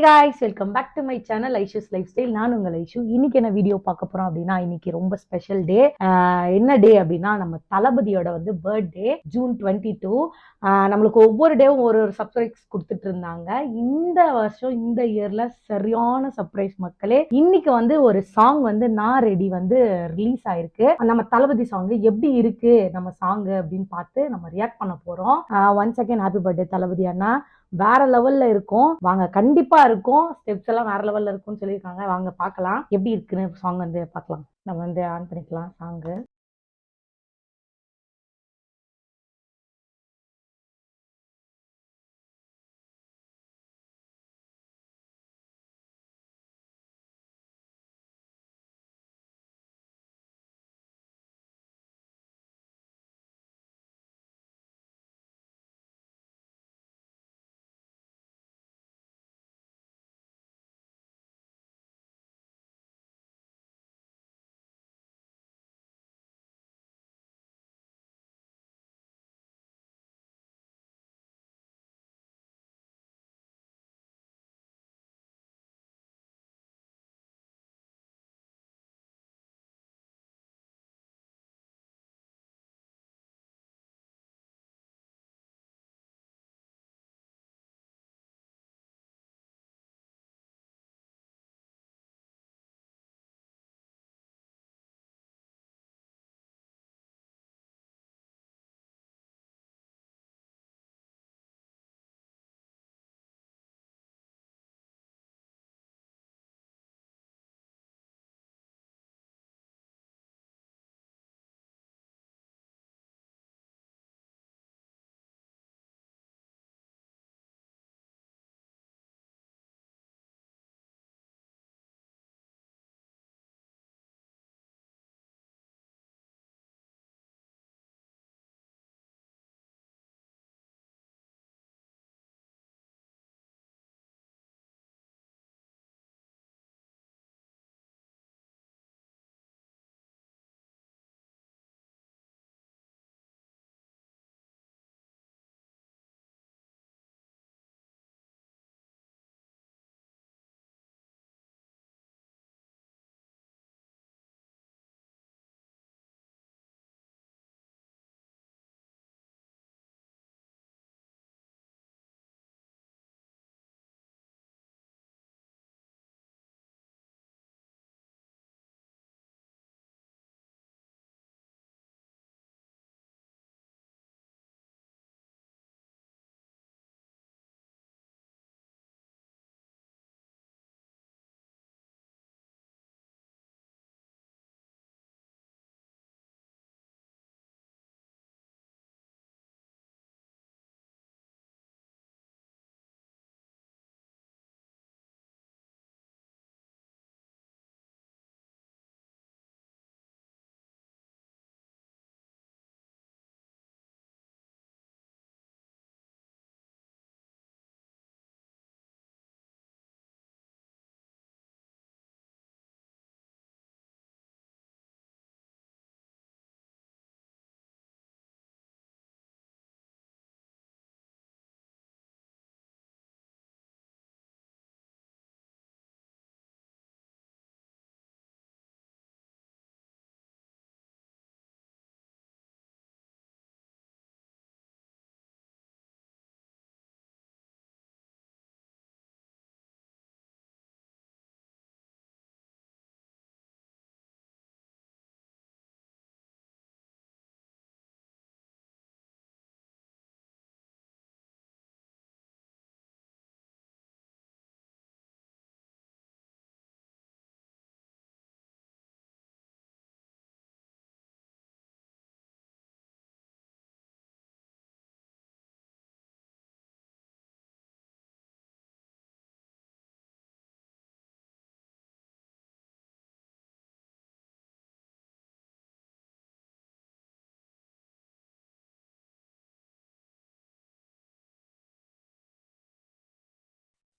guys, welcome back to my channel Aishu's life style. நான் உங்கள் ஐஷு. இன்னைக்கு என்ன வீடியோ பார்க்க போறோம் அப்படின்னா, இன்னைக்கு ரொம்ப ஸ்பெஷல் டே. என்ன டே அப்படின்னா, நம்ம தளபதியோட பர்த்டே ஜூன் 22. நம்மளுக்கு ஒவ்வொரு டேவும் ஒரு ஒரு சர்ப்ரைஸ் கொடுத்துட்டு இருந்தாங்க. இந்த வருஷம் இந்த இயர்ல சரியான சர்ப்ரைஸ் மக்களே. இன்னைக்கு ஒரு சாங் நான் ரெடி ரிலீஸ் ஆயிருக்கு. நம்ம தளபதி சாங் எப்படி இருக்கு நம்ம சாங் அப்படின்னு பார்த்து நம்ம ரியாக்ட் பண்ண போறோம். ஒன்ஸ் அகைன் ஹாப்பி பர்த்டே தளபதி அண்ணா. வேற லெவல்ல இருக்கும், வாங்க கண்டிப்பா இருக்கும். ஸ்டெப்ஸ் எல்லாம் வேற லெவல்ல இருக்கும்னு சொல்லியிருக்காங்க. வாங்க பார்க்கலாம் எப்படி இருக்குன்னு. சாங் பார்க்கலாம். நம்ம ஆன் பண்ணிக்கலாம் சாங்கு.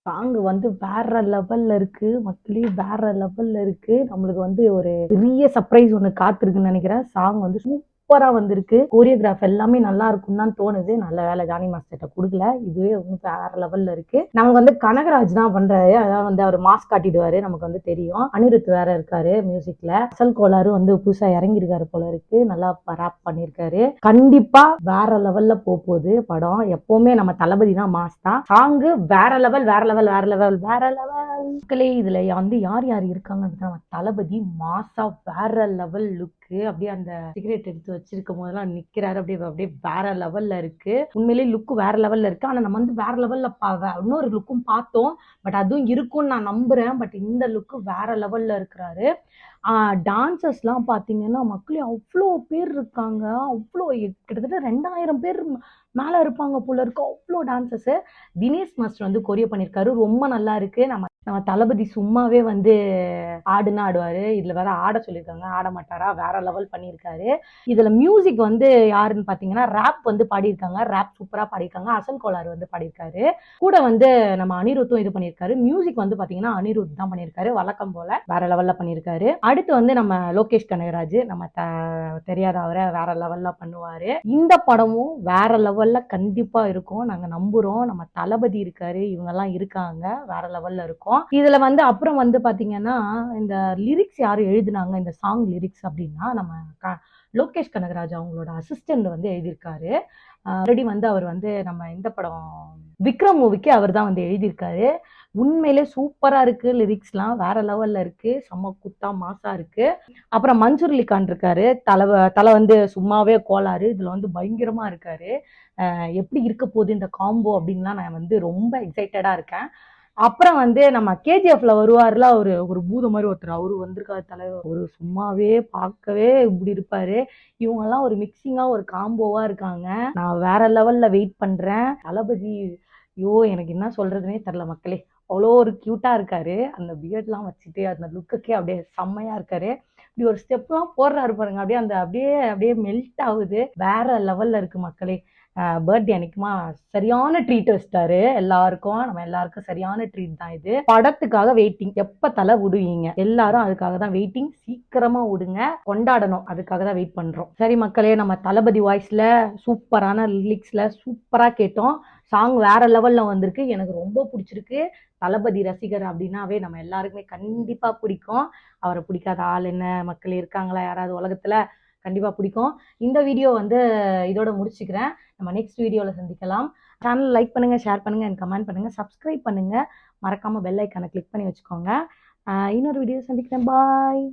சாங் வேற லெவல்ல இருக்கு மக்களே, வேற லெவல்ல இருக்கு. நம்மளுக்கு ஒரு பெரிய சர்ப்ரைஸ் ஒண்ணு காத்திருக்குன்னு நினைக்கிறேன். சாங் சூப்பரா வந்திருக்கு. கோரியோகிராஃப் எல்லாமே நல்லா இருக்கும்னு தான் தோணுது. நல்ல வேலை ஜானி மாஸ்டர்ட்ட குடுக்கல. இதுவே வந்து வேற லெவல்ல இருக்கு. நமக்கு வந்து கனகராஜ் தான் பண்றாரு. அதான் வந்து அவர் மாஸ் காட்டிடுவாரு. நமக்கு வந்து தெரியும். அனிருத் வேற இருக்காரு மியூசிக்ல. அசல் கோளாறு வந்து புதுசா இறங்கியிருக்காரு போல இருக்கு. நல்லா ராப் பண்ணிருக்காரு. கண்டிப்பா வேற லெவல்ல போகுது படம். எப்பவுமே நம்ம தளபதி தான் மாஸ் தான். சாங்கு வேற லெவல் வேற லெவல் வேற லெவல் வேற லெவல். இதுல வந்து யார் யார் இருக்காங்க? தளபதி மாசா வேற லெவல் லுக்கு. அப்படியே அந்த சிகரெட் எடுத்து வச்சிருக்கும் போதெல்லாம் நிக்கிறாரு. அப்படியே அப்படியே வேற லெவல்ல இருக்கு. உண்மையிலேயே லுக்கு வேற லெவல்ல இருக்கு. ஆனா நம்ம வந்து வேற லெவல்ல இன்னொரு லுக்கும் பார்த்தோம். பட் அதுவும் இருக்கும்னு நான் நம்புறேன். பட் இந்த லுக்கு வேற லெவல்ல இருக்கிறாரு. டான்சர்ஸ்லாம் பார்த்தீங்கன்னா மக்களே அவ்வளோ பேர் இருக்காங்க. அவ்வளோ கிட்டத்தட்ட 2000 பேர் மேல இருப்பாங்க போல இருக்கு. அவ்வளோ டான்சர்ஸ். தினேஷ் மாஸ்டர் வந்து கொரியோ பண்ணியிருக்காரு. ரொம்ப நல்லா இருக்கு. நம்ம தளபதி சும்மாவே வந்து ஆடுனா ஆடுவாரு. இதுல வேற ஆட சொல்லியிருக்காங்க. ஆட மாட்டாரா? வேற லெவல் பண்ணியிருக்காரு. இதுல மியூசிக் வந்து யாருன்னு பாத்தீங்கன்னா ரேப் வந்து பாடியிருக்காங்க. ரேப் சூப்பரா பாடியிருக்காங்க. அசல் கோளாறு வந்து பாடியிருக்காரு. கூட வந்து நம்ம அனிருத்தும் இது பண்ணியிருக்காரு. மியூசிக் வந்து பாத்தீங்கன்னா அனிருத் தான் பண்ணியிருக்காரு. வழக்கம் போல வேற லெவல்ல பண்ணியிருக்காரு. அடுத்து வந்து நம்ம லோகேஷ் கனகராஜ், நம்ம தெரியாத அவரை வேற லெவல்ல பண்ணுவாரு. இந்த படமும் வேற லெவல்ல கண்டிப்பா இருக்கும். நாங்க நம்புறோம். நம்ம தளபதி இருக்காரு, இவங்க எல்லாம் இருக்காங்க. வேற லெவல்ல இருக்கும். இதுல வந்து அப்புறம் வந்து பாத்தீங்கன்னா இந்த லிரிக்ஸ் யாரு எழுதினாங்க இந்த சாங் லிரிக்ஸ் அப்படின்னா நம்ம லோகேஷ் கனகராஜ் அவங்களோட அசிஸ்டன்ட் வந்து எழுதியிருக்காரு. ஆல்ரெடி வந்து அவர் வந்து நம்ம இந்த படம் விக்ரம் மூவிக்கு அவர் தான் வந்து எழுதியிருக்காரு. உண்மையிலே சூப்பரா இருக்கு. லிரிக்ஸ்லாம் வேற லெவல்ல இருக்கு. செம்ம குத்தா மாசா இருக்கு. அப்புறம் மன்சூர் அலிகான் இருக்காரு. தலை வந்து சும்மாவே கோளாறு. இதுல வந்து பயங்கரமா இருக்காரு. எப்படி இருக்க போகுது இந்த காம்போ அப்படின்லாம் நான் வந்து ரொம்ப எக்ஸைட்டடா இருக்கேன். அப்புறம் வந்து நம்ம கேஜிஎஃப்ல வருவார்ல ஒரு பூத மாதிரி ஒருத்தர் அவரு வந்திருக்காரு. தலைவர் ஒரு சும்மாவே பார்க்கவே இப்படி இருப்பாரு. இவங்க எல்லாம் ஒரு மிக்சிங்கா ஒரு காம்போவா இருக்காங்க. நான் வேற லெவல்ல வெயிட் பண்றேன். தளபதி ஐயோ எனக்கு என்ன சொல்றதுன்னே தெரியல மக்களே. அவ்வளோ ஒரு கியூட்டா இருக்காரு. அந்த பியர்ட்லாம் வச்சுட்டு அந்த லுக்குக்கே அப்படியே செம்மையா இருக்காரு. இப்படி ஒரு ஸ்டெப்லாம் போடுறாரு பாருங்க. அப்படியே அந்த அப்படியே அப்படியே மெல்ட் ஆகுது. வேற லெவல்ல இருக்கு மக்களே. பர்த்டே அன்னைக்குமா சரியான ட்ரீட் வச்சிட்டாரு எல்லாருக்கும். நம்ம எல்லாருக்கும் சரியான ட்ரீட் தான் இது. படத்துக்காக வெயிட்டிங். எப்ப தலை விடுவீங்க? எல்லாரும் அதுக்காக தான் வெயிட்டிங். சீக்கிரமா விடுங்க. கொண்டாடணும். அதுக்காக தான் வெயிட் பண்றோம். சரி மக்களே, நம்ம தளபதி வாய்ஸ்ல சூப்பரான லிரிக்ஸ்ல சூப்பரா கேட்டோம். சாங் வேற லெவல்ல வந்திருக்கு. எனக்கு ரொம்ப பிடிச்சிருக்கு. தளபதி ரசிகர் அப்படின்னாவே நம்ம எல்லாருக்குமே கண்டிப்பா பிடிக்கும். அவரை பிடிக்காத ஆள் என்ன மக்கள் இருக்காங்களா யாராவது உலகத்துல? கண்டிப்பா பிடிக்கும். இந்த வீடியோ வந்து இதோட முடிச்சுக்கிறேன். நம்ம நெக்ஸ்ட் வீடியோல சந்திக்கலாம். சேனல் லைக் பண்ணுங்க, ஷேர் பண்ணுங்க அண்ட் கமெண்ட் பண்ணுங்க, சப்ஸ்கிரைப் பண்ணுங்க. மறக்காம பெல் ஐக்கானை கிளிக் பண்ணி வச்சுக்கோங்க. இன்னொரு வீடியோ சந்திக்கிறேன். பாய்.